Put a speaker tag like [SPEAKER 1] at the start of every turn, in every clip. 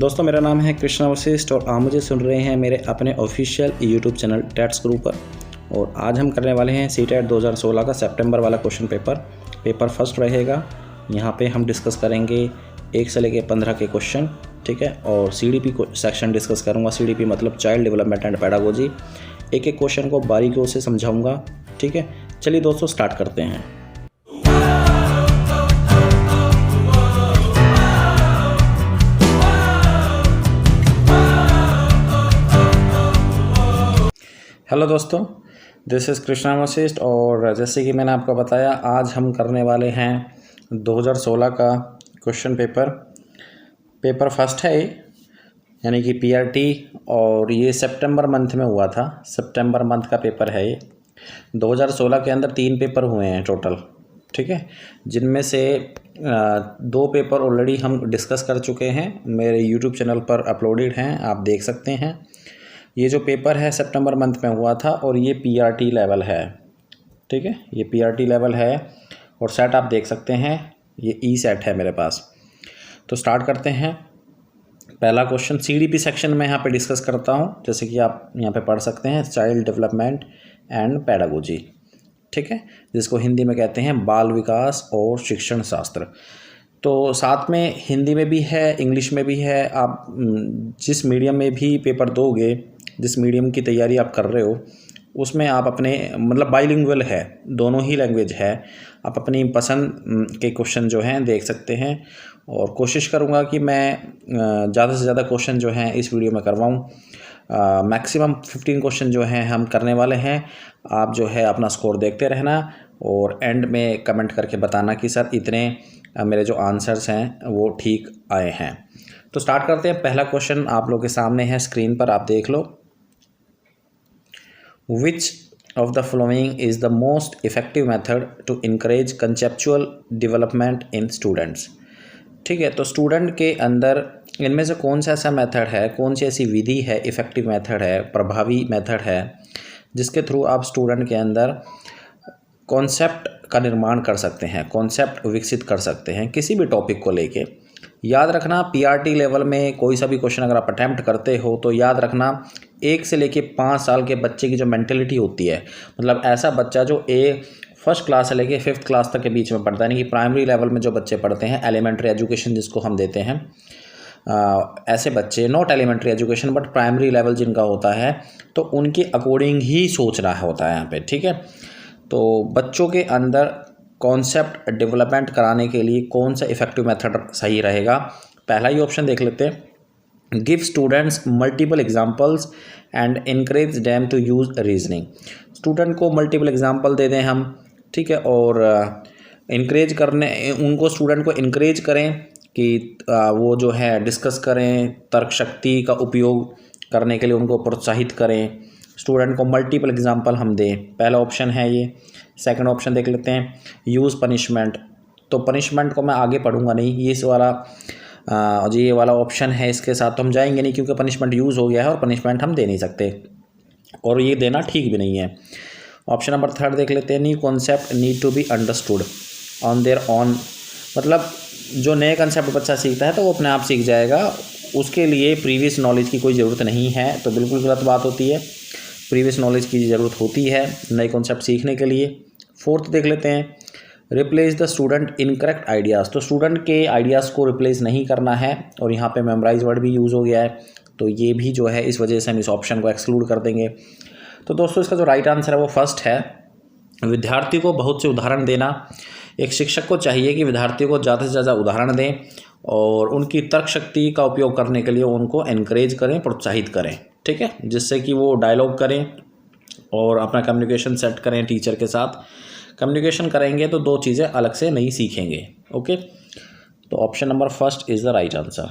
[SPEAKER 1] दोस्तों, मेरा नाम है कृष्णा वशिष्ठ और आप मुझे सुन रहे हैं मेरे अपने ऑफिशियल यूट्यूब चैनल टेट्स गुरु पर। और आज हम करने वाले हैं सीटेट 2016 का सितंबर वाला क्वेश्चन पेपर फर्स्ट रहेगा। यहाँ पे हम डिस्कस करेंगे 1 से लेकर 15 के क्वेश्चन, ठीक है। और सीडीपी को सेक्शन डिस्कस करूँगा। सीडीपी मतलब चाइल्ड डेवलपमेंट एंड पेडागोजी। एक एक क्वेश्चन को बारीकियों से समझाऊँगा, ठीक है। चलिए दोस्तों, स्टार्ट करते हैं। हेलो दोस्तों, दिस इज़ कृष्णा वशिष्ठ। और जैसे कि मैंने आपको बताया, आज हम करने वाले हैं 2016 का क्वेश्चन पेपर फर्स्ट है, यानी कि पीआरटी। और ये सितंबर मंथ में हुआ था, सितंबर मंथ का पेपर है ये। 2016 के अंदर 3 पेपर हुए हैं टोटल, ठीक है, जिनमें से 2 पेपर ऑलरेडी हम डिस्कस कर चुके हैं, मेरे यूट्यूब चैनल पर अपलोडेड हैं, आप देख सकते हैं। ये जो पेपर है सितंबर मंथ में हुआ था और ये पीआरटी लेवल है, ठीक है। ये पीआरटी लेवल है और सेट आप देख सकते हैं, ये ई सेट है मेरे पास। तो स्टार्ट करते हैं। पहला क्वेश्चन सीडीपी सेक्शन में यहाँ पे डिस्कस करता हूँ, जैसे कि आप यहाँ पे पढ़ सकते हैं, चाइल्ड डेवलपमेंट एंड पेडागोजी, ठीक है, जिसको हिंदी में कहते हैं बाल विकास और शिक्षण शास्त्र। तो साथ में हिंदी में भी है, इंग्लिश में भी है। आप जिस मीडियम में भी पेपर दोगे, जिस मीडियम की तैयारी आप कर रहे हो, उसमें आप अपने मतलब बाइलिंगुअल है, दोनों ही लैंग्वेज है, आप अपनी पसंद के क्वेश्चन जो हैं देख सकते हैं। और कोशिश करूँगा कि मैं ज़्यादा से ज़्यादा क्वेश्चन जो हैं इस वीडियो में करवाऊँ। मैक्सिमम 15 क्वेश्चन जो हैं हम करने वाले हैं। आप जो है अपना स्कोर देखते रहना और एंड में कमेंट करके बताना कि सर इतने मेरे जो आंसर्स हैं वो ठीक आए हैं। तो स्टार्ट करते हैं। पहला क्वेश्चन आप लोग के सामने है, स्क्रीन पर आप देख लो। Which of the following is the most effective method to encourage conceptual development in students? ठीक है, तो स्टूडेंट के अंदर इनमें से कौन सा ऐसा मेथड है, कौन सी ऐसी विधि है, इफ़ेक्टिव मेथड है, प्रभावी मेथड है, जिसके थ्रू आप स्टूडेंट के अंदर कॉन्सेप्ट का निर्माण कर सकते हैं, कॉन्सेप्ट विकसित कर सकते हैं किसी भी टॉपिक को लेके। याद रखना, पीआरटी लेवल में कोई सा भी क्वेश्चन अगर आप अटैम्प्ट करते हो तो याद रखना 1 से लेके 5 साल के बच्चे की जो मेंटेलिटी होती है, मतलब ऐसा बच्चा जो फर्स्ट क्लास से लेके 5th क्लास तक के बीच में पढ़ता है, यानी कि प्राइमरी लेवल में जो बच्चे पढ़ते हैं, एलिमेंट्री एजुकेशन जिसको हम देते हैं, ऐसे बच्चे, not elementary education but primary level जिनका होता है, तो उनके अकॉर्डिंग ही सोचना होता है यहाँ पे, ठीक है। तो बच्चों के अंदर कॉन्सेप्ट डेवलपमेंट कराने के लिए कौन सा इफेक्टिव मेथड सही रहेगा? पहला ही ऑप्शन देख लेते हैं, give students multiple examples and encourage them to use reasoning. Student को मल्टीपल एग्जांपल दे दें हम, ठीक है, और इनकरेज करने उनको, स्टूडेंट को इनकरेज करें कि वो जो है डिस्कस करें, तर्क शक्ति का उपयोग करने के लिए उनको प्रोत्साहित करें। स्टूडेंट को मल्टीपल एग्जांपल हम दें, पहला ऑप्शन है ये। सेकंड ऑप्शन देख लेते हैं, यूज़ पनिशमेंट। तो पनिशमेंट को मैं आगे पढ़ूंगा नहीं, ये वाला ऑप्शन है, इसके साथ तो हम जाएंगे नहीं क्योंकि पनिशमेंट यूज़ हो गया है और पनिशमेंट हम दे नहीं सकते और ये देना ठीक भी नहीं है। ऑप्शन नंबर 3 देख लेते हैं, new concept need to be understood on their own. मतलब जो नए कंसेप्ट बच्चा सीखता है तो वो अपने आप सीख जाएगा, उसके लिए प्रीवियस नॉलेज की कोई ज़रूरत नहीं है। तो बिल्कुल गलत बात होती है, प्रीवियस नॉलेज की ज़रूरत होती है नए कॉन्सेप्ट सीखने के लिए। 4th देख लेते हैं, replace the student incorrect ideas. तो स्टूडेंट के आइडियाज़ को रिप्लेस नहीं करना है और यहाँ पे मेमोराइज वर्ड भी यूज़ हो गया है, तो ये भी जो है इस वजह से हम इस ऑप्शन को एक्सक्लूड कर देंगे। तो दोस्तों, इसका जो राइट आंसर है वो फर्स्ट है, विद्यार्थी को बहुत से उदाहरण देना। एक शिक्षक को चाहिए कि विद्यार्थियों को ज़्यादा से ज़्यादा उदाहरण दें और उनकी तर्क शक्ति का उपयोग करने के लिए उनको एनकरेज करें, प्रोत्साहित करें, ठीक है, जिससे कि वो डायलॉग करें और अपना कम्युनिकेशन सेट करें टीचर के साथ। कम्युनिकेशन करेंगे तो 2 चीज़ें अलग से नहीं सीखेंगे, ओके। तो option number first is the right answer.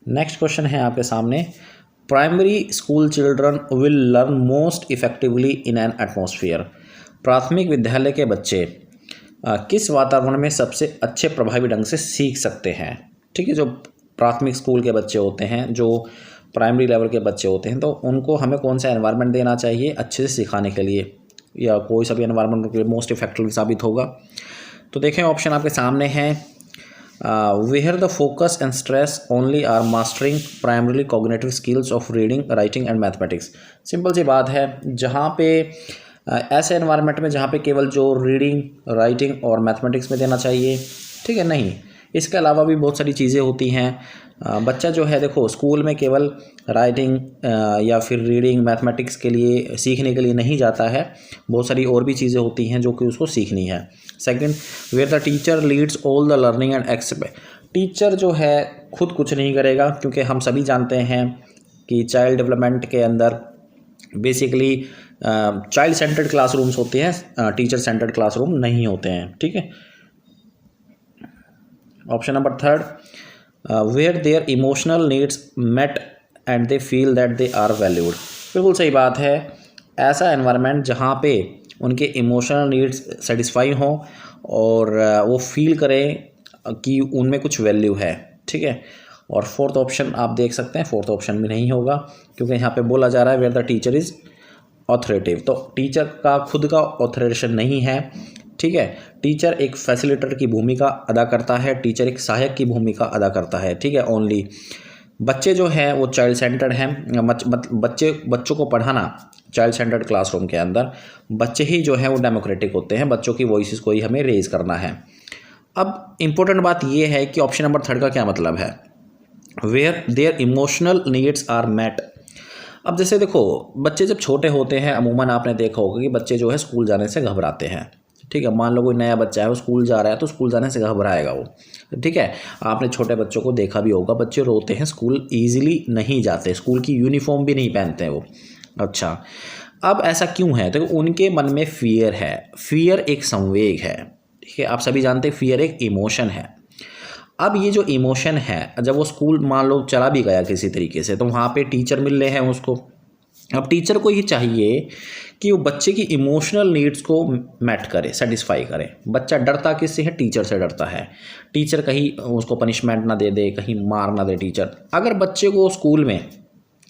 [SPEAKER 1] Next question है आपके सामने, primary school children will learn most effectively in an atmosphere. प्राथमिक विद्यालय के बच्चे किस वातावरण में सबसे अच्छे प्रभावी ढंग से सीख सकते हैं? ठीक है, जो प्राथमिक स्कूल के बच्चे होते हैं, जो प्राइमरी लेवल के बच्चे होते हैं, तो उनको हमें कौन सा एनवायरनमेंट देना चाहिए अच्छे से सिखाने के लिए, या कोई सा भी एनवायरनमेंट उनके लिए मोस्ट इफेक्टिव साबित होगा? तो देखें, ऑप्शन आपके सामने है, where the focus and stress only are mastering primarily cognitive skills of reading, writing and mathematics। Simple सी बात है, जहाँ पे ऐसे एनवायरनमेंट में जहाँ पे केवल जो रीडिंग, राइटिंग और मैथमेटिक्स में देना चाहिए, ठीक है, नहीं, इसके अलावा भी बहुत सारी चीज़ें होती हैं। बच्चा जो है देखो स्कूल में केवल राइटिंग या फिर रीडिंग, मैथमेटिक्स के लिए सीखने के लिए नहीं जाता है, बहुत सारी और भी चीज़ें होती हैं जो कि उसको सीखनी है। Second, where the teacher leads all the learning and expect. Teacher जो है खुद कुछ नहीं करेगा, क्योंकि हम सभी जानते हैं कि चाइल्ड डेवलपमेंट के अंदर बेसिकली चाइल्ड सेंटर्ड क्लासरूम्स होते हैं, टीचर सेंटर्ड क्लासरूम नहीं होते हैं, ठीक है। Option number third, where their emotional needs met and they feel that they are valued. बिल्कुल सही बात है, ऐसा एनवायरनमेंट जहाँ पे उनके इमोशनल नीड्स सेटिस्फाई हों और वो फील करें कि उनमें कुछ वैल्यू है, ठीक है। और फोर्थ ऑप्शन आप देख सकते हैं, फोर्थ ऑप्शन भी नहीं होगा, क्योंकि यहाँ पे बोला जा रहा है where the teacher is authoritative, तो टीचर का खुद का ऑथोरेशन नहीं है, ठीक है। टीचर एक फैसिलिटेटर की भूमिका अदा करता है, टीचर एक सहायक की भूमिका अदा करता है, ठीक है। ओनली बच्चे जो हैं वो चाइल्ड सेंटर्ड हैं, बच्चों को पढ़ाना चाइल्ड सेंटर्ड क्लासरूम के अंदर, बच्चे ही जो हैं वो डेमोक्रेटिक होते हैं, बच्चों की वॉइसेस को ही हमें रेज करना है। अब इम्पोर्टेंट बात ये है कि ऑप्शन नंबर थर्ड का क्या मतलब है, where their emotional needs are met. अब जैसे देखो बच्चे जब छोटे होते हैं, अमूमन आपने देखा होगा कि बच्चे जो है स्कूल जाने से घबराते हैं, ठीक है। मान लो कोई नया बच्चा है वो स्कूल जा रहा है तो स्कूल जाने से घबराएगा वो, ठीक है। आपने छोटे बच्चों को देखा भी होगा, बच्चे रोते हैं, स्कूल ईजिली नहीं जाते, स्कूल की यूनिफॉर्म भी नहीं पहनते हैं वो। अच्छा, अब ऐसा क्यों है, तो उनके मन में फियर है, फियर एक संवेग है, ठीक है। आप सभी जानते हैं फियर एक इमोशन है। अब ये जो इमोशन है, जब वो स्कूल मान लो चला भी गया किसी तरीके से, तो वहाँ पे टीचर मिल रहे हैं उसको, अब टीचर को ये चाहिए कि वो बच्चे की इमोशनल नीड्स को मैट करे, सेटिस्फाई करे। बच्चा डरता किससे है, टीचर से डरता है। टीचर कहीं उसको पनिशमेंट ना दे दे, कहीं मार ना दे टीचर। अगर बच्चे को स्कूल में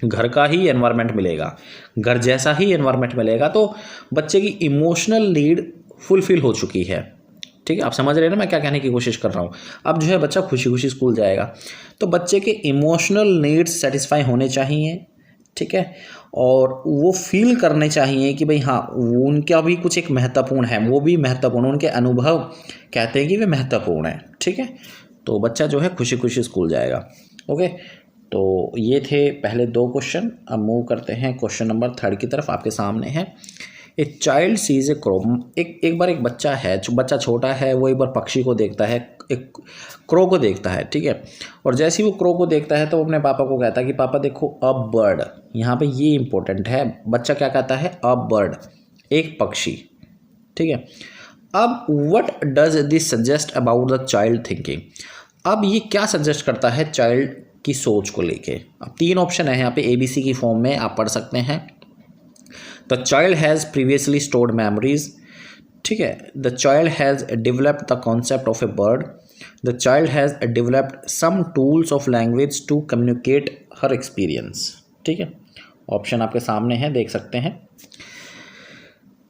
[SPEAKER 1] घर का ही एनवायरनमेंट मिलेगा, घर जैसा ही एनवायरनमेंट मिलेगा, तो बच्चे की इमोशनल नीड फुलफिल हो चुकी है, ठीक है। आप समझ रहे हैं ना मैं क्या कहने की कोशिश कर रहा हूँ। अब जो है बच्चा खुशी खुशी स्कूल जाएगा, तो बच्चे के इमोशनल नीड्स सेटिस्फाई होने चाहिए, ठीक है। और वो फील करने चाहिए कि भाई हाँ उनका भी कुछ एक महत्वपूर्ण है, वो भी महत्वपूर्ण, उनके अनुभव कहते हैं कि वे महत्वपूर्ण है, ठीक है। तो बच्चा जो है खुशी खुशी स्कूल जाएगा। ओके, तो ये थे पहले दो क्वेश्चन। अब मूव करते हैं क्वेश्चन नंबर थर्ड की तरफ। आपके सामने है, a child sees a crow. एक बार एक बच्चा है, बच्चा छोटा है, वो एक बार पक्षी को देखता है, एक क्रो को देखता है, ठीक है। और जैसे ही वो क्रो को देखता है तो वो अपने पापा को कहता है कि पापा देखो अ बर्ड। यहाँ पे ये इंपॉर्टेंट है, बच्चा क्या कहता है, अ बर्ड, एक पक्षी, ठीक है। अब what does this suggest about the child thinking. अब ये क्या सजेस्ट करता है चाइल्ड की सोच को लेके। अब तीन ऑप्शन है यहाँ पे, ABC की फॉर्म में आप पढ़ सकते हैं। The child has previously stored memories, ठीक है। The child has developed the concept of a bird. The child has developed some tools of language to communicate her experience, ठीक है। ऑप्शन आपके सामने है, देख सकते हैं।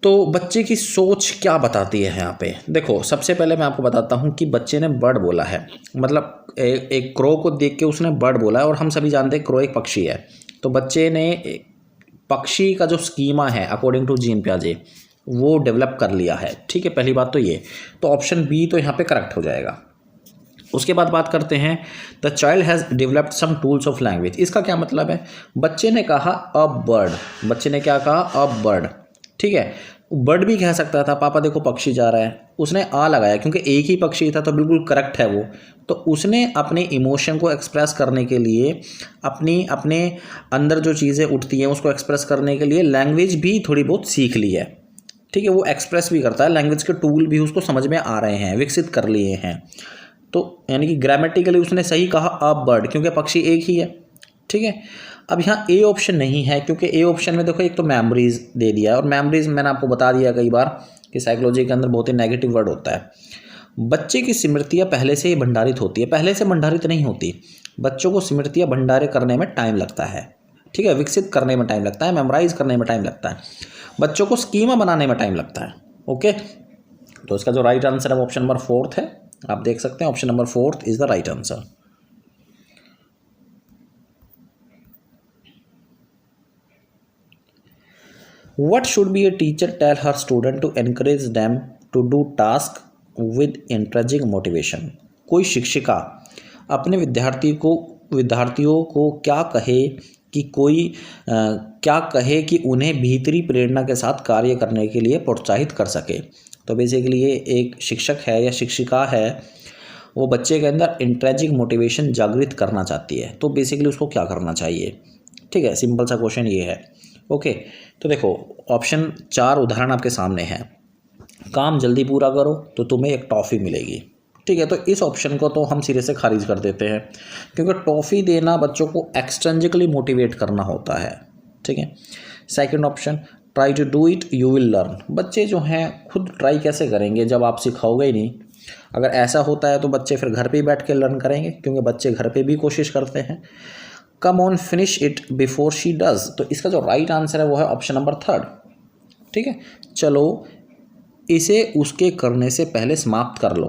[SPEAKER 1] तो बच्चे की सोच क्या बताती है यहाँ पे, देखो सबसे पहले मैं आपको बताता हूँ कि बच्चे ने बर्ड बोला है, मतलब एक क्रो को देख के उसने बर्ड बोला है, और हम सभी जानते हैं क्रो एक पक्षी है। तो बच्चे ने पक्षी का जो स्कीमा है अकॉर्डिंग टू जीन पियाजे वो डेवलप कर लिया है, ठीक है। पहली बात तो ये, तो ऑप्शन बी तो यहाँ पे करेक्ट हो जाएगा। उसके बाद बात करते हैं, the child has developed some tools of language. इसका क्या मतलब है, बच्चे ने कहा अ बर्ड, बच्चे ने क्या कहा, अ बर्ड, ठीक है। बर्ड भी कह सकता था, पापा देखो पक्षी जा रहा है, उसने आ लगाया क्योंकि एक ही पक्षी था, तो बिल्कुल करेक्ट है वो। तो उसने अपने इमोशन को एक्सप्रेस करने के लिए, अपने अंदर जो चीज़ें उठती हैं उसको एक्सप्रेस करने के लिए लैंग्वेज भी थोड़ी बहुत सीख ली है, ठीक है। वो एक्सप्रेस भी करता है, लैंग्वेज के टूल भी उसको समझ में आ रहे हैं, विकसित कर लिए हैं। तो यानी कि ग्रामेटिकली उसने सही कहा अ बर्ड, क्योंकि पक्षी एक ही है, ठीक है। अब यहाँ ए ऑप्शन नहीं है, क्योंकि ए ऑप्शन में देखो एक तो मेमोरीज दे दिया है, और मेमोरीज मैंने आपको बता दिया कई बार कि साइकोलॉजी के अंदर बहुत ही नेगेटिव वर्ड होता है। बच्चे की स्मृतियाँ पहले से ही भंडारित होती है, पहले से भंडारित नहीं होती। बच्चों को स्मृतियाँ भंडारित करने में टाइम लगता है, ठीक है, विकसित करने में टाइम लगता है, मेमोराइज करने में टाइम लगता है, बच्चों को स्कीमा बनाने में टाइम लगता है। ओके, तो इसका जो राइट आंसर है वो ऑप्शन नंबर फोर्थ है, आप देख सकते हैं option number 4 is the right answer. What should be a teacher tell her student to encourage them to do task with intrinsic motivation? कोई शिक्षिका अपने विद्यार्थियों को क्या कहे कि क्या कहे कि उन्हें भीतरी प्रेरणा के साथ कार्य करने के लिए प्रोत्साहित कर सके। तो बेसिकली ये एक शिक्षक है या शिक्षिका है, वो बच्चे के अंदर इंट्रिंसिक मोटिवेशन जागृत करना चाहती है, तो बेसिकली उसको क्या करना चाहिए। ठीक है, सिंपल सा क्वेश्चन ये है। ओके, तो देखो ऑप्शन 4 उदाहरण आपके सामने हैं। काम जल्दी पूरा करो तो तुम्हें एक टॉफ़ी मिलेगी। ठीक है, तो इस ऑप्शन को तो हम सिरे से खारिज कर देते हैं, क्योंकि टॉफ़ी देना बच्चों को एक्सट्रिंसिकली मोटिवेट करना होता है। ठीक है। Second option, try to do it you will learn. बच्चे जो हैं खुद ट्राई कैसे करेंगे जब आप सिखाओगे ही नहीं। अगर ऐसा होता है तो बच्चे फिर घर पे ही बैठ के लर्न करेंगे, क्योंकि बच्चे घर पे भी कोशिश करते हैं। Come on finish it before she does. तो इसका जो राइट आंसर है वो है ऑप्शन नंबर 3। ठीक है, चलो इसे उसके करने से पहले समाप्त कर लो।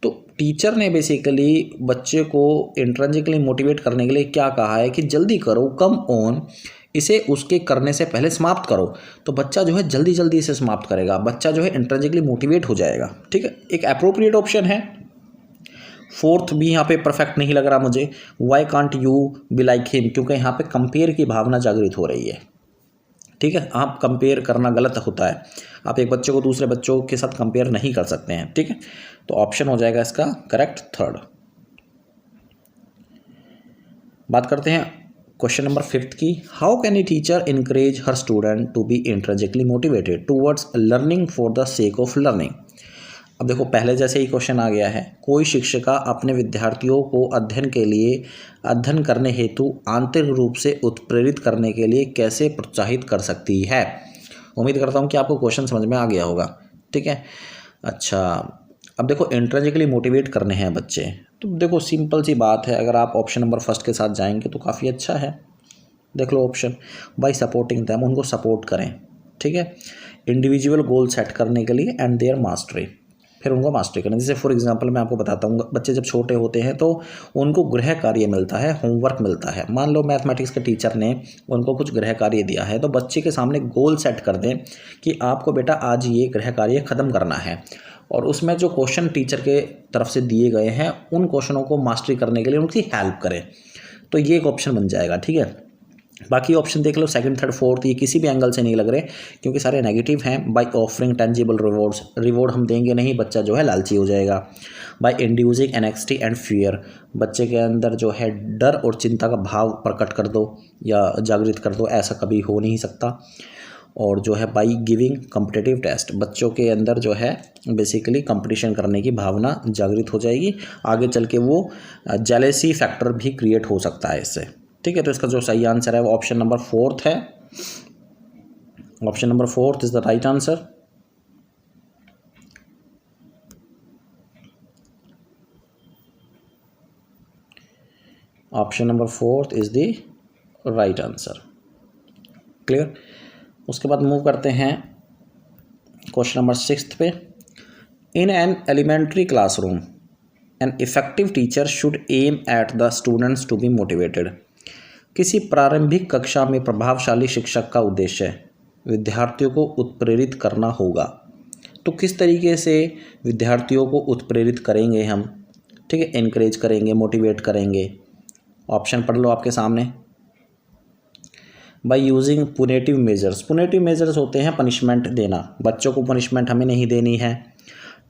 [SPEAKER 1] तो टीचर ने बेसिकली बच्चे को इंट्रिंसिकली मोटिवेट करने के लिए क्या कहा है कि जल्दी करो, कम ऑन, इसे उसके करने से पहले समाप्त करो। तो बच्चा जो है जल्दी जल्दी इसे समाप्त करेगा, बच्चा जो है इंट्रिंसिकली मोटिवेट हो जाएगा। ठीक है, एक अप्रोप्रिएट ऑप्शन है। 4th भी यहाँ पे परफेक्ट नहीं लग रहा मुझे। Why can't you be like him, क्योंकि यहाँ पे कंपेयर की भावना जागृत हो रही है। ठीक है, आप कंपेयर करना गलत होता है, आप एक बच्चे को दूसरे बच्चों के साथ कंपेयर नहीं कर सकते हैं। ठीक है, तो ऑप्शन हो जाएगा इसका करेक्ट 3rd। बात करते हैं क्वेश्चन नंबर 5 की। How can a teacher encourage her student to be intrinsically motivated towards learning for the sake of learning. अब देखो पहले जैसे ही क्वेश्चन आ गया है, कोई शिक्षिका अपने विद्यार्थियों को अध्ययन करने हेतु आंतरिक रूप से उत्प्रेरित करने के लिए कैसे प्रोत्साहित कर सकती है। उम्मीद करता हूँ कि आपको क्वेश्चन समझ में आ गया होगा। ठीक है, अच्छा अब देखो इंट्रिंसिकली मोटिवेट करने हैं बच्चे, तो देखो सिंपल सी बात है, अगर आप ऑप्शन नंबर 1 के साथ जाएंगे तो काफ़ी अच्छा है। देख लो ऑप्शन, बाय सपोर्टिंग दैम, उनको सपोर्ट करें। ठीक है, इंडिविजुअल गोल सेट करने के लिए एंड देयर मास्टरी, फिर उनको मास्टरी करना। जैसे फॉर एग्जांपल मैं आपको बताता हूँ, बच्चे जब छोटे होते हैं तो उनको गृह कार्य मिलता है, होमवर्क मिलता है। मान लो मैथमेटिक्स के टीचर ने उनको कुछ गृह कार्य दिया है, तो बच्चे के सामने गोल सेट कर दें कि आपको बेटा आज ये गृह कार्य ख़त्म करना है, और उसमें जो क्वेश्चन टीचर के तरफ से दिए गए हैं उन क्वेश्चनों को मास्टरी करने के लिए उनकी हेल्प करें, तो ये एक ऑप्शन बन जाएगा। ठीक है, बाकी ऑप्शन देख लो 2nd, 3rd, 4th, ये किसी भी एंगल से नहीं लग रहे, क्योंकि सारे नेगेटिव हैं। By offering tangible rewards, reward हम देंगे नहीं, बच्चा जो है लालची हो जाएगा। By inducing anxiety and fear, बच्चे के अंदर जो है डर और चिंता का भाव प्रकट कर दो या जागृत कर दो, ऐसा कभी हो नहीं सकता। और जो है बाई गिविंग कॉम्पिटिटिव टेस्ट, बच्चों के अंदर जो है बेसिकली कंपटीशन करने की भावना जागृत हो जाएगी, आगे चल के वो जेलेसी फैक्टर भी क्रिएट हो सकता है इससे। ठीक है, तो इसका जो सही आंसर है वो ऑप्शन नंबर 4 है। Option number 4 is the right answer. Option number 4 is the right answer. Clear. उसके बाद मूव करते हैं क्वेश्चन नंबर 6 पे। In an elementary classroom an effective teacher should aim at the students to be motivated. किसी प्रारंभिक कक्षा में प्रभावशाली शिक्षक का उद्देश्य विद्यार्थियों को उत्प्रेरित करना होगा। तो किस तरीके से विद्यार्थियों को उत्प्रेरित करेंगे हम। ठीक है, इनकरेज करेंगे, मोटिवेट करेंगे। ऑप्शन पढ़ लो आपके सामने। बाय यूजिंग पुनेटिव मेजर्स, पुनेटिव मेजर्स होते हैं पनिशमेंट देना, बच्चों को पनिशमेंट हमें नहीं देनी है।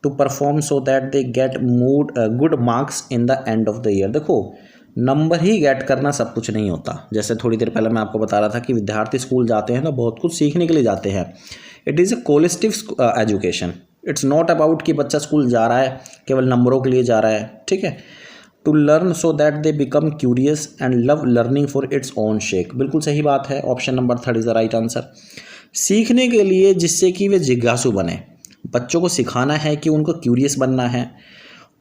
[SPEAKER 1] To perform so that they get good marks in the end of the year. देखो नंबर ही गेट करना सब कुछ नहीं होता। जैसे थोड़ी देर पहले मैं आपको बता रहा था कि विद्यार्थी स्कूल जाते हैं तो बहुत कुछ सीखने के लिए जाते हैं। It is a collective education, it's not about कि बच्चा स्कूल जा रहा है केवल नंबरों के लिए जा रहा है। ठीक है, to learn so that they become curious and love learning for its own sake. बिल्कुल सही बात है, option number 3 is the right answer. सीखने के लिए जिससे कि वे जिज्ञासु बने, बच्चों को सिखाना है कि उनको क्यूरियस बनना है,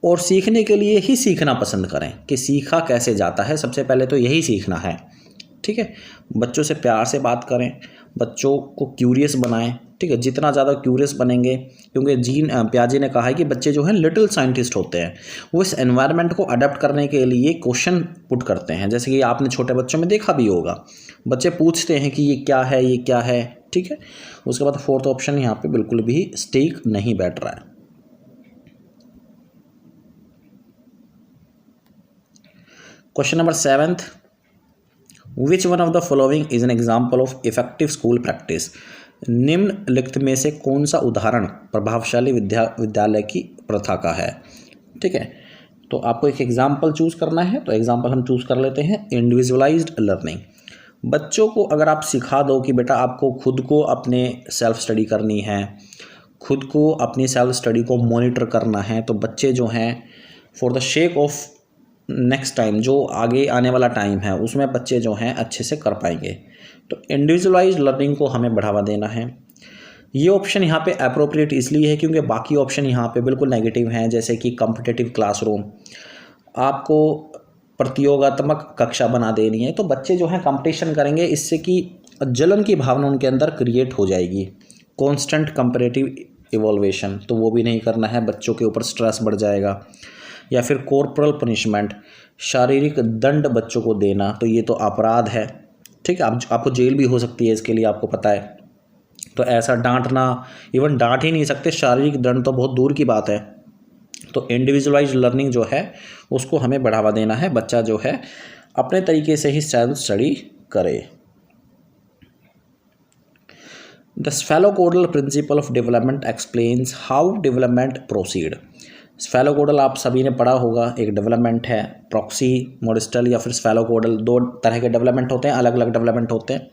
[SPEAKER 1] और सीखने के लिए ही सीखना पसंद करें कि सीखा कैसे जाता है, सबसे पहले तो यही सीखना है। ठीक है, बच्चों से प्यार से बात करें, बच्चों को क्यूरियस बनाएं, ठीक है, जितना ज़्यादा क्यूरियस बनेंगे, क्योंकि पियाजे ने कहा है कि बच्चे जो हैं लिटिल साइंटिस्ट होते हैं, वो इस एनवायरनमेंट को अडेप्ट करने के लिए क्वेश्चन पुट करते हैं। जैसे कि आपने छोटे बच्चों में देखा भी होगा, बच्चे पूछते हैं कि ये क्या है, ये क्या है, ठीक है। उसके बाद फोर्थ ऑप्शन यहाँ पे बिल्कुल भी स्टिक नहीं बैठ रहा है। Question number 7th, which one of the following is an example of effective school practice. निम्नलिखित में से कौन सा उदाहरण प्रभावशाली विद्यालय की प्रथा का है, ठीक है। तो आपको एक एग्जाम्पल चूज़ करना है, तो एग्जाम्पल हम चूज़ कर लेते हैं इंडिविजुअलाइज्ड लर्निंग। बच्चों को अगर आप सिखा दो कि बेटा आपको खुद को अपने सेल्फ स्टडी करनी है, खुद को अपनी सेल्फ स्टडी को मॉनिटर करना है, तो बच्चे जो हैं for the shake of next time, जो आगे आने वाला टाइम है, उसमें बच्चे जो हैं अच्छे से कर पाएंगे। तो इंडिविजुअलाइज्ड लर्निंग को हमें बढ़ावा देना है। ये ऑप्शन यहाँ पे अप्रोप्रिएट इसलिए है क्योंकि बाकी ऑप्शन यहाँ पे बिल्कुल नेगेटिव हैं, जैसे कि कॉम्पिटिटिव क्लासरूम, आपको प्रतियोगात्मक कक्षा बना देनी है, तो बच्चे जो हैं कंपटीशन करेंगे, इससे कि जलन की भावना उनके अंदर क्रिएट हो जाएगी। कॉन्स्टेंट कंपैरेटिव इवोल्वेशन, तो वो भी नहीं करना है, बच्चों के ऊपर स्ट्रेस बढ़ जाएगा। या फिर कॉर्पोरल पनिशमेंट, शारीरिक दंड बच्चों को देना, तो ये तो अपराध है, ठीक है, आपको जेल भी हो सकती है इसके लिए, आपको पता है। तो ऐसा डांटना, इवन डांट ही नहीं सकते, शारीरिक दंड तो बहुत दूर की बात है। तो इंडिविजुअलाइज्ड लर्निंग जो है उसको हमें बढ़ावा देना है, बच्चा जो है अपने तरीके से ही सेल्फ स्टडी करे। The cephalocaudal principle of development explains how development proceed. Cephalocaudal आप सभी ने पढ़ा होगा, एक डेवलपमेंट है, प्रॉक्सी मोडिस्टल या फिर स्फेलोकोडल, दो तरह के डेवलपमेंट होते हैं, अलग अलग डेवलपमेंट होते हैं।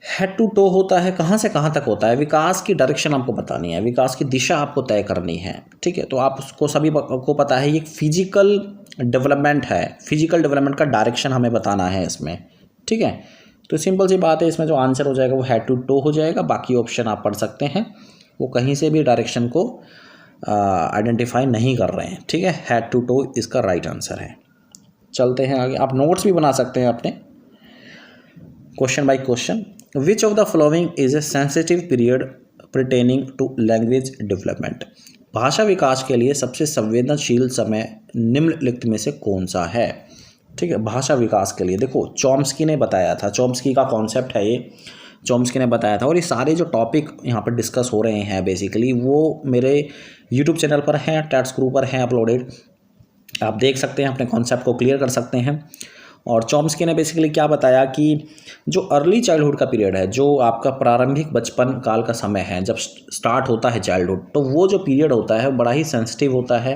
[SPEAKER 1] हेड टू टो होता है, कहाँ से कहाँ तक होता है, विकास की डायरेक्शन आपको बतानी है, विकास की दिशा आपको तय करनी है, ठीक है। तो आप उसको सभी को पता है, ये फिजिकल डेवलपमेंट है, फिजिकल डेवलपमेंट का डायरेक्शन हमें बताना है इसमें, ठीक है। तो सिंपल सी बात है, इसमें जो आंसर हो जाएगा वो हेड टू टो हो जाएगा। बाकी ऑप्शन आप पढ़ सकते हैं, वो कहीं से भी डायरेक्शन को आइडेंटिफाई नहीं कर रहे हैं, ठीक है। हेड टू टो इसका राइट आंसर है। चलते हैं आगे, आप नोट्स भी बना सकते हैं अपने, question by question. Which of the following is a sensitive period pertaining to language development. भाषा विकास के लिए सबसे संवेदनशील समय निम्नलिखित में से कौन सा है, ठीक है। भाषा विकास के लिए देखो, चॉम्स्की ने बताया था, चॉम्स्की का कॉन्सेप्ट है ये, चॉम्स्की ने बताया था। और ये सारे जो टॉपिक यहाँ पर डिस्कस हो रहे हैं बेसिकली, वो मेरे यूट्यूब चैनल पर हैं, टैट्स ग्रुप पर हैं अपलोडेड, आप देख सकते हैं, अपने कॉन्सेप्ट को क्लियर कर सकते हैं। और चॉम्स्की ने बेसिकली क्या बताया कि जो अर्ली चाइल्डहुड का पीरियड है, जो आपका प्रारंभिक बचपन काल का समय है, जब स्टार्ट होता है चाइल्डहुड, तो वो जो पीरियड होता है बड़ा ही सेंसिटिव होता है,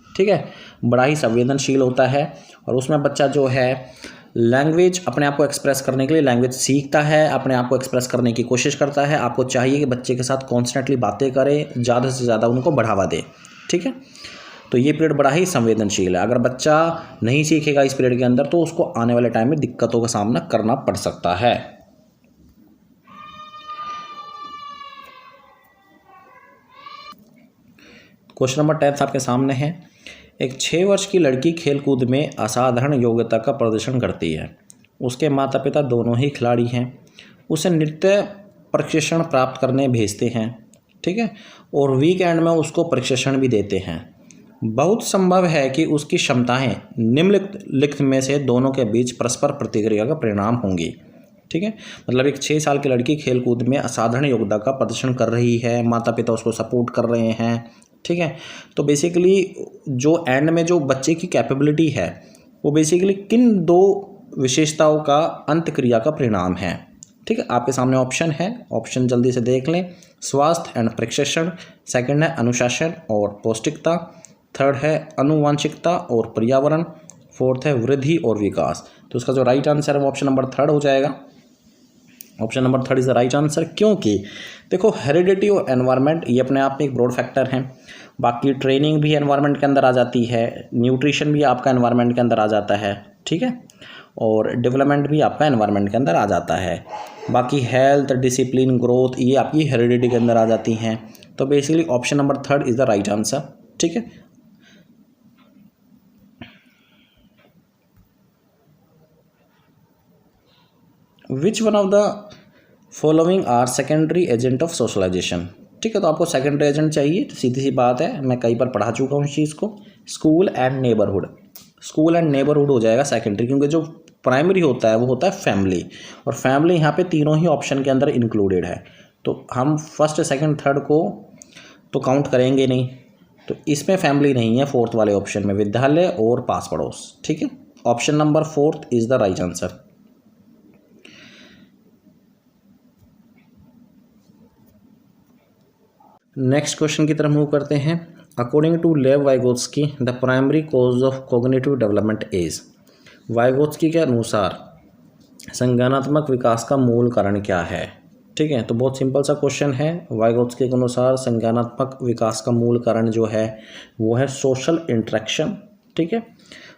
[SPEAKER 1] ठीक है, बड़ा ही संवेदनशील होता है। और उसमें बच्चा जो है लैंग्वेज, अपने आप को एक्सप्रेस करने के लिए लैंग्वेज सीखता है, अपने आप को एक्सप्रेस करने की कोशिश करता है। आपको चाहिए कि बच्चे के साथ कॉन्स्टेंटली बातें करें, ज़्यादा से ज़्यादा उनको बढ़ावा दें, ठीक है। तो ये पीरियड बड़ा ही संवेदनशील है। अगर बच्चा नहीं सीखेगा इस पीरियड के अंदर, तो उसको आने वाले टाइम में दिक्कतों का सामना करना पड़ सकता है। क्वेश्चन नंबर 10 आपके सामने है। एक 6 वर्ष की लड़की खेलकूद में असाधारण योग्यता का प्रदर्शन करती है। उसके माता पिता दोनों ही खिलाड़ी हैं। उसे नृत्य प्रशिक्षण प्राप्त करने भेजते हैं, ठीक है, और वीकेंड में उसको प्रशिक्षण भी देते हैं। बहुत संभव है कि उसकी क्षमताएं निम्नलिखित में से दोनों के बीच परस्पर प्रतिक्रिया का परिणाम होंगी, ठीक है। मतलब एक 6 साल की लड़की खेलकूद में असाधारण योग्यता का प्रदर्शन कर रही है, माता पिता उसको सपोर्ट कर रहे हैं, ठीक है। तो बेसिकली जो एंड में जो बच्चे की कैपेबिलिटी है, वो बेसिकली किन दो विशेषताओं का अंत क्रिया का परिणाम है, ठीक है। आपके सामने ऑप्शन है, ऑप्शन जल्दी से देख लें। स्वास्थ्य एंड प्रशिक्षण, सेकंड है अनुशासन और पौष्टिकता, थर्ड है आनुवांशिकता और पर्यावरण, फोर्थ है वृद्धि और विकास। तो उसका जो राइट आंसर है वो ऑप्शन नंबर 3 हो जाएगा। Option number 3 is the right answer. क्योंकि देखो, हेरिडिटी और एनवायरनमेंट ये अपने आप में एक ब्रॉड फैक्टर हैं। बाकी ट्रेनिंग भी एनवायरनमेंट के अंदर आ जाती है, न्यूट्रिशन भी आपका एनवायरनमेंट के अंदर आ जाता है, ठीक है, और डेवलपमेंट भी आपका एनवायरनमेंट के अंदर आ जाता है। बाकी हेल्थ, डिसिप्लिन, ग्रोथ ये आपकी हेरिडिटी के अंदर आ जाती हैं। तो basically option number 3 is the right answer, ठीक है। Which one of the following are secondary agent of socialization. ठीक है, तो आपको सेकेंडरी एजेंट चाहिए, तो सीधी सी बात है, मैं कई बार पढ़ा चुका हूँ इस चीज़ को। School and neighbourhood, school and neighbourhood हो जाएगा सेकेंडरी, क्योंकि जो प्राइमरी होता है वो होता है फैमिली, और फैमिली यहाँ पे तीनों ही ऑप्शन के अंदर इंक्लूडेड है, तो हम फर्स्ट सेकंड थर्ड को तो काउंट करेंगे नहीं, तो इसमें फैमिली नहीं है फोर्थ वाले ऑप्शन में, विद्यालय और पास पड़ोस। ठीक है, option number 4 is the right answer. Next question की तरफ मूव करते हैं। According to Lev Vygotsky the primary cause of cognitive development is. Vygotsky के अनुसार संज्ञानात्मक विकास का मूल कारण क्या है। ठीक है, तो बहुत सिंपल सा क्वेश्चन है। वाइगोत्स्की के अनुसार संज्ञानात्मक विकास का मूल कारण जो है वो है सोशल इंटरेक्शन। ठीक है,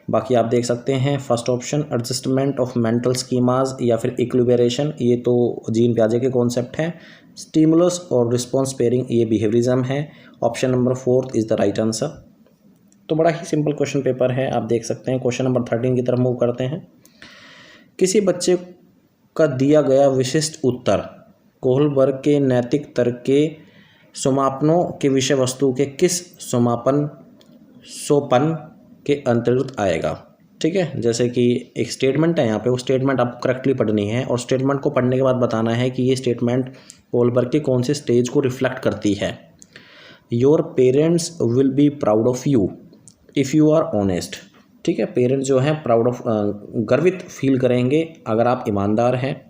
[SPEAKER 1] बाकी आप देख सकते हैं first option adjustment of mental schemas या फिर इक्विलिब्रेशन, ये तो जीन पियाजे के कॉन्सेप्ट हैं। स्टिमुलस और रिस्पॉन्स पेयरिंग, ये बिहेवियरिज्म है। Option number 4 is the right answer. तो बड़ा ही सिंपल क्वेश्चन पेपर है, आप देख सकते हैं। क्वेश्चन नंबर 13 की तरफ मूव करते हैं। किसी बच्चे का दिया गया विशिष्ट उत्तर कोहलबर्ग के नैतिक तर्क के समापनों के विषय वस्तु के किस सोपन के अंतर्गत आएगा। ठीक है, जैसे कि एक स्टेटमेंट है यहाँ पे, वो स्टेटमेंट आपको करेक्टली पढ़नी है, और स्टेटमेंट को पढ़ने के बाद बताना है कि ये स्टेटमेंट कोहलबर्ग के कौन से स्टेज को रिफ्लेक्ट करती है। Your parents will be proud of you if you are honest. ठीक है, पेरेंट्स जो हैं प्राउड ऑफ गर्वित फील करेंगे अगर आप ईमानदार हैं,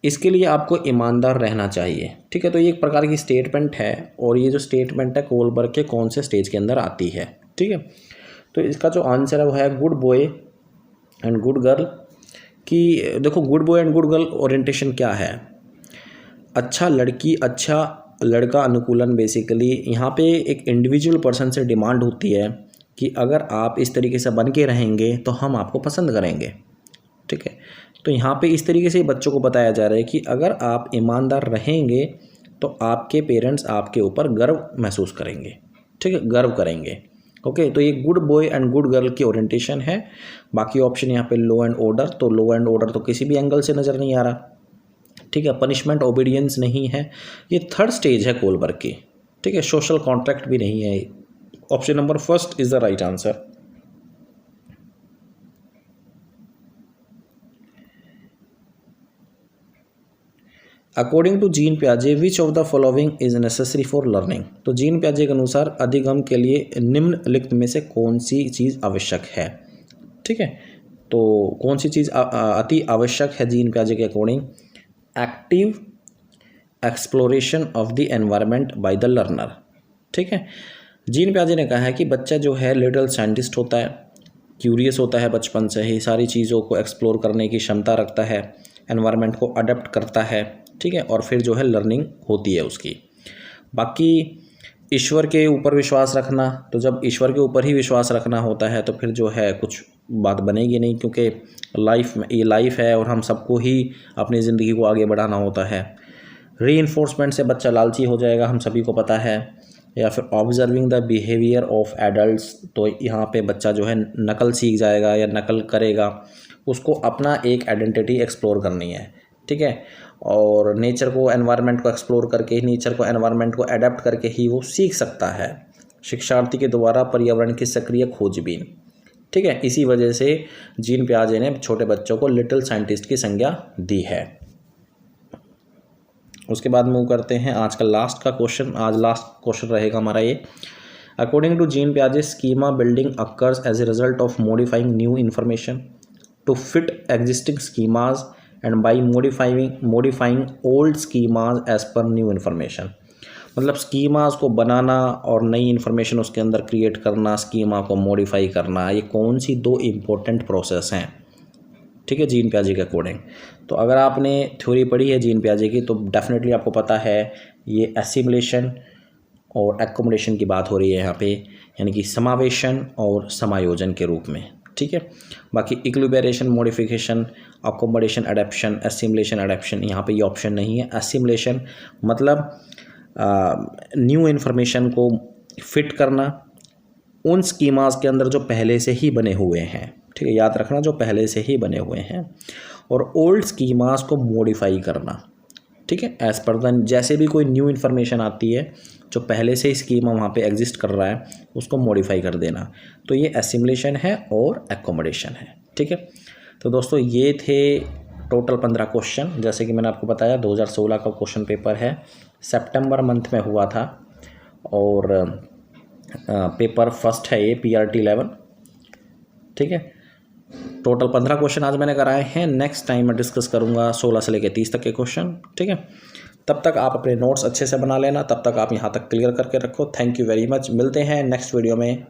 [SPEAKER 1] इसके लिए आपको ईमानदार रहना चाहिए। ठीक है, तो ये एक प्रकार की स्टेटमेंट है, और ये जो स्टेटमेंट है कोहलबर्ग के कौन से स्टेज के अंदर आती है। ठीक है, तो इसका जो आंसर है वो है good boy and good girl. कि देखो good boy and good girl orientation क्या है, अच्छा लड़की अच्छा लड़का अनुकूलन। बेसिकली यहाँ पे एक इंडिविजुअल पर्सन से डिमांड होती है कि अगर आप इस तरीके से बन के रहेंगे तो हम आपको पसंद करेंगे। ठीक है, तो यहाँ पे इस तरीके से बच्चों को बताया जा रहा है कि अगर आप ईमानदार रहेंगे तो आपके पेरेंट्स आपके ऊपर गर्व महसूस करेंगे। ठीक है, गर्व करेंगे। ओके, तो ये good boy and good girl की ओरिएंटेशन है। बाकी ऑप्शन यहाँ पे लो एंड ऑर्डर, तो लो एंड ऑर्डर तो किसी भी एंगल से नज़र नहीं आ रहा। ठीक है, पनिशमेंट ओबीडियंस नहीं है, ये थर्ड स्टेज है कोहलबर्ग की। ठीक है, सोशल कॉन्ट्रैक्ट भी नहीं है। Option number 1 is the right answer. According to Jean पियाजे which of the following is necessary for learning. तो जीन पियाजे के अनुसार अधिगम के लिए निम्नलिखित में से कौन सी चीज़ आवश्यक है। ठीक है, तो कौन सी चीज़ अति आवश्यक है जीन पियाजे के according. Active exploration of the environment by the learner. ठीक है, जीन पियाजे ने कहा है कि बच्चा जो है लिटिल साइंटिस्ट होता है, क्यूरियस होता है, बचपन से ही सारी चीज़ों को एक्सप्लोर करने की क्षमता रखता है, एनवायरनमेंट को अडेप्ट करता है। ठीक है, और फिर जो है लर्निंग होती है उसकी। बाकी ईश्वर के ऊपर विश्वास रखना, तो जब ईश्वर के ऊपर ही विश्वास रखना होता है तो फिर जो है कुछ बात बनेगी नहीं, क्योंकि लाइफ में ये लाइफ है और हम सबको ही अपनी ज़िंदगी को आगे बढ़ाना होता है। रीइंफोर्समेंट से बच्चा लालची हो जाएगा, हम सभी को पता है। या फिर observing the behaviour of adults, तो यहाँ पे बच्चा जो है नकल सीख जाएगा या नकल करेगा, उसको अपना एक आइडेंटिटी एक्सप्लोर करनी है। ठीक है, और नेचर को एनवायरनमेंट को एक्सप्लोर करके ही, नेचर को एनवायरनमेंट को अडेप्ट करके ही वो सीख सकता है। शिक्षार्थी के द्वारा पर्यावरण की सक्रिय खोजबीन। ठीक है, इसी वजह से जीन पियाजे ने छोटे बच्चों को लिटिल साइंटिस्ट की संज्ञा दी है। उसके बाद मूव करते हैं आज का लास्ट का क्वेश्चन। आज लास्ट क्वेश्चन रहेगा हमारा ये। अकॉर्डिंग टू जीन पियाजे schema building occurs as a result of modifying new information to fit existing schemas and by modifying old schemas as per new information. मतलब स्कीमाज को बनाना और नई इन्फॉर्मेशन उसके अंदर क्रिएट करना, स्कीमा को मॉडिफाई करना, ये कौन सी दो इम्पोर्टेंट प्रोसेस हैं। ठीक है, जीन पियाजे के अकॉर्डिंग। तो अगर आपने थ्योरी पढ़ी है जीन पियाजे की तो डेफिनेटली आपको पता है ये एसिमिलेशन और एकोमोडेशन की बात हो रही है यहाँ पे, यानी कि समावेशन और समायोजन के रूप में। ठीक है, बाकी equilibration, modification, accommodation, adaptation, assimilation, adaptation, यहाँ पे ये ऑप्शन नहीं है। एसिमिलेशन मतलब न्यू इन्फॉर्मेशन को फिट करना उन स्कीमास के अंदर जो पहले से ही बने हुए हैं। ठीक है, याद रखना जो पहले से ही बने हुए हैं। और ओल्ड स्कीमास को मॉडिफाई करना। ठीक है, एज़ पर द जैसे भी कोई न्यू इन्फॉर्मेशन आती है, जो पहले से ही स्कीमा वहाँ पे एग्जिस्ट कर रहा है उसको मॉडिफाई कर देना। तो ये एसिमुलेशन है और एकोमोडेशन है। ठीक है, तो दोस्तों ये थे टोटल 15 क्वेश्चन। जैसे कि मैंने आपको बताया 2016 का क्वेश्चन पेपर है, सितंबर मंथ में हुआ था और पेपर फर्स्ट है ये PRT 11। ठीक है, टोटल 15 क्वेश्चन आज मैंने कराए हैं। नेक्स्ट टाइम मैं डिस्कस करूंगा 16 से लेकर 30 तक के क्वेश्चन। ठीक है, तब तक आप अपने नोट्स अच्छे से बना लेना, तब तक आप यहाँ तक क्लियर करके रखो। थैंक यू वेरी मच, मिलते हैं नेक्स्ट वीडियो में।